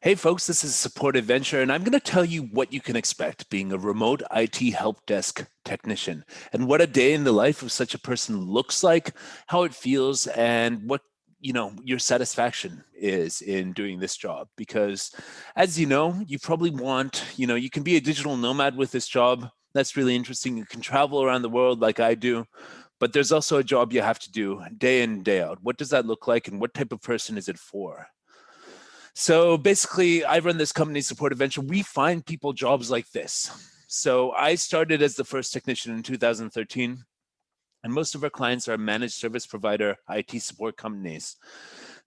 Hey folks, this is Support Adventure, and I'm going to tell you what you can expect being a remote IT help desk technician and what a day in the life of such a person looks like, how it feels, and what your satisfaction is in doing this job. Because as you probably want, you can be a digital nomad with this job. That's really interesting. You can travel around the world like I do. But there's also a job you have to do day in, day out. What does that look like, and what type of person is it for? So basically, I run this company, Support Adventure. We find people jobs like this. So I started as the first technician in 2013, and most of our clients are managed service provider IT support companies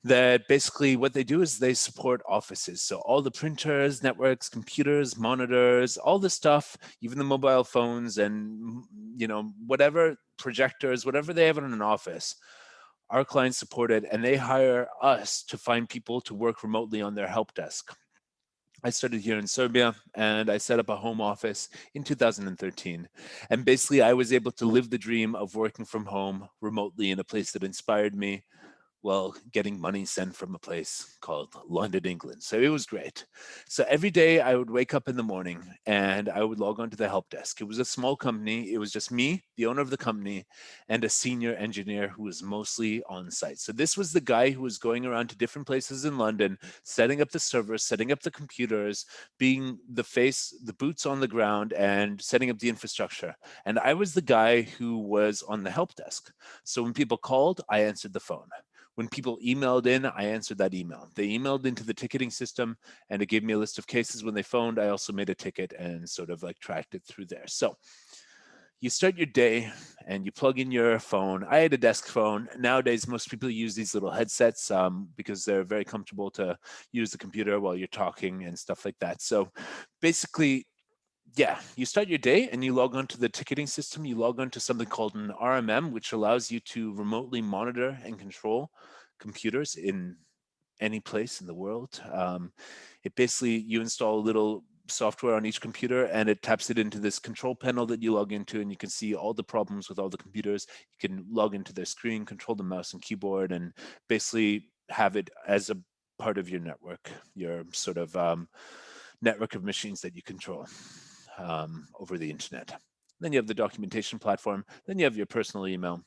that basically what they do is they support offices. So all the printers, networks, computers, monitors, all the stuff, even the mobile phones and whatever projectors, whatever they have in an office, our clients support it, and they hire us to find people to work remotely on their help desk. I started here in Serbia and I set up a home office in 2013. And basically, I was able to live the dream of working from home remotely in a place that inspired me, well, getting money sent from a place called London, England. So it was great. So every day I would wake up in the morning and I would log on to the help desk. It was a small company. It was just me, the owner of the company, and a senior engineer who was mostly on site. So this was the guy who was going around to different places in London, setting up the servers, setting up the computers, being the face, the boots on the ground, and setting up the infrastructure. And I was the guy who was on the help desk. So when people called, I answered the phone. When people emailed in, I answered that email. They emailed into the ticketing system and it gave me a list of cases. When they phoned, I also made a ticket and sort of like tracked it through there. So you start your day and you plug in your phone. I had a desk phone. Nowadays, most people use these little headsets because they're very comfortable to use the computer while you're talking and stuff like that. So basically, yeah, you start your day and you log on to the ticketing system. You log on to something called an RMM, which allows you to remotely monitor and control computers in any place in the world. It basically, you install a little software on each computer and it taps it into this control panel that you log into, and you can see all the problems with all the computers. You can log into their screen, control the mouse and keyboard, and basically have it as a part of your network, your sort of network of machines that you control over the internet. Then you have the documentation platform. Then you have your personal email.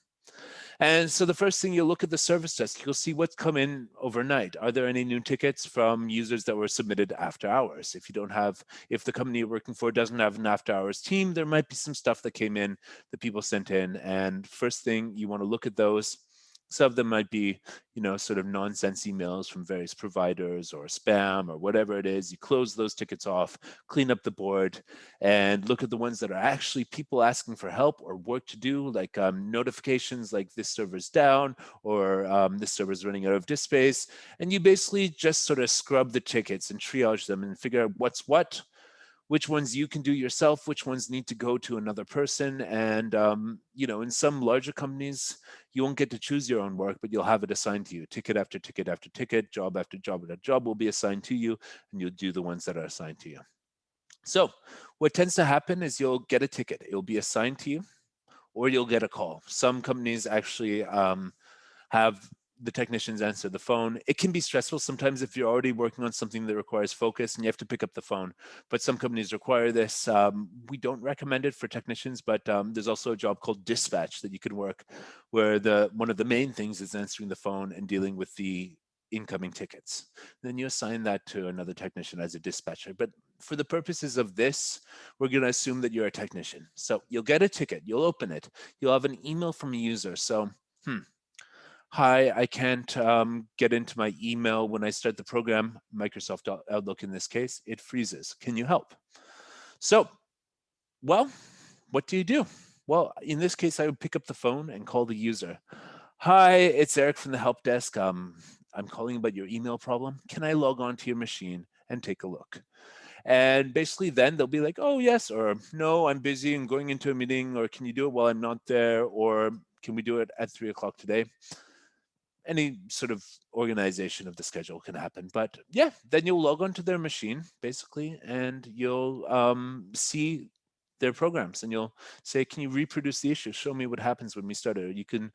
And so the first thing, you'll look at the service desk. You'll see what's come in overnight. Are there any new tickets from users that were submitted after hours? If the company you're working for doesn't have an after hours team, there might be some stuff that came in that people sent in. And first thing, you want to look at those. Some of them might be, sort of nonsense emails from various providers or spam or whatever it is. You close those tickets off, clean up the board, and look at the ones that are actually people asking for help or work to do, like notifications like this server's down or this server's running out of disk space. And you basically just sort of scrub the tickets and triage them and figure out what's what, which ones you can do yourself, which ones need to go to another person. And, in some larger companies, you won't get to choose your own work, but you'll have it assigned to you. Ticket after ticket after ticket, job after job after job will be assigned to you, and you'll do the ones that are assigned to you. So what tends to happen is you'll get a ticket. It'll be assigned to you, or you'll get a call. Some companies actually have the technicians answer the phone. It can be stressful sometimes if you're already working on something that requires focus and you have to pick up the phone. But some companies require this. We don't recommend it for technicians, but there's also a job called dispatch that you can work, where one of the main things is answering the phone and dealing with the incoming tickets. Then you assign that to another technician as a dispatcher. But for the purposes of this, we're going to assume that you're a technician. So you'll get a ticket, you'll open it, you'll have an email from a user. So, hi, I can't get into my email when I start the program, Microsoft Outlook in this case, it freezes. Can you help? So, well, what do you do? Well, in this case, I would pick up the phone and call the user. Hi, it's Eric from the help desk. I'm calling about your email problem. Can I log on to your machine and take a look? And basically then they'll be like, oh, yes, or no, I'm busy and going into a meeting, or can you do it while I'm not there? Or can we do it at 3 o'clock today? Any sort of organization of the schedule can happen. But yeah, then you'll log onto their machine basically, and you'll see their programs, and you'll say, can you reproduce the issue? Show me what happens when we start it. You can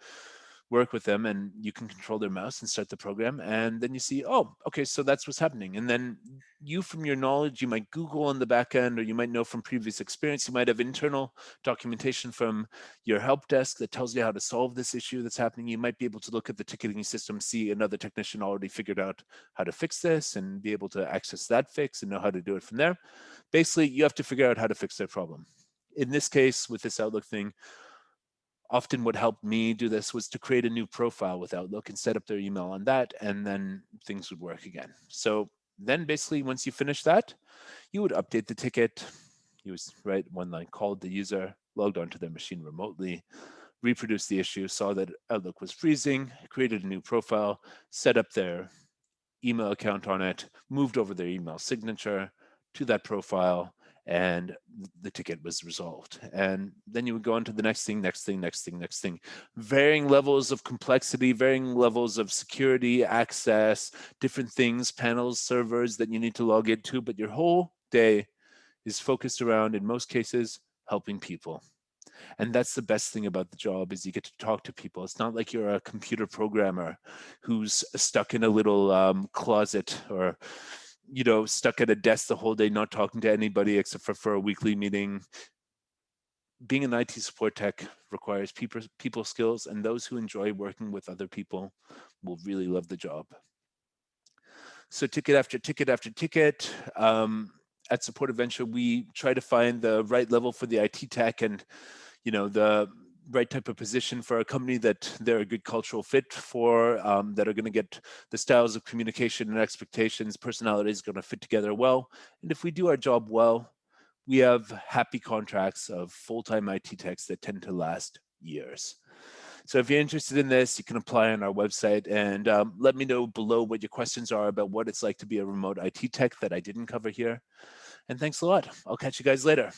work with them, and you can control their mouse and start the program. And then you see, oh, okay, so that's what's happening. And then you, from your knowledge, you might Google on the back end, or you might know from previous experience, you might have internal documentation from your help desk that tells you how to solve this issue that's happening. You might be able to look at the ticketing system, see another technician already figured out how to fix this, and be able to access that fix and know how to do it from there. Basically, you have to figure out how to fix their problem. In this case, with this Outlook thing, often what helped me do this was to create a new profile with Outlook and set up their email on that, and then things would work again. So then basically, once you finish that, you would update the ticket. You would write one line, called the user, logged onto their machine remotely, reproduced the issue, saw that Outlook was freezing, created a new profile, set up their email account on it, moved over their email signature to that profile, and the ticket was resolved. And then you would go on to the next thing, next thing, next thing, next thing. Varying levels of complexity, varying levels of security, access, different things, panels, servers that you need to log into, but your whole day is focused around, in most cases, helping people. And that's the best thing about the job, is you get to talk to people. It's not like you're a computer programmer who's stuck in a little closet, or stuck at a desk the whole day, not talking to anybody except for a weekly meeting. Being an IT support tech requires people skills, and those who enjoy working with other people will really love the job. So ticket after ticket after ticket. At Support Adventure, we try to find the right level for the IT tech, and the right type of position for a company that they're a good cultural fit for, that are going to get the styles of communication and expectations, personalities going to fit together well. And if we do our job well, we have happy contracts of full-time IT techs that tend to last years. So if you're interested in this, you can apply on our website, and let me know below what your questions are about what it's like to be a remote IT tech that I didn't cover here. And thanks a lot. I'll catch you guys later.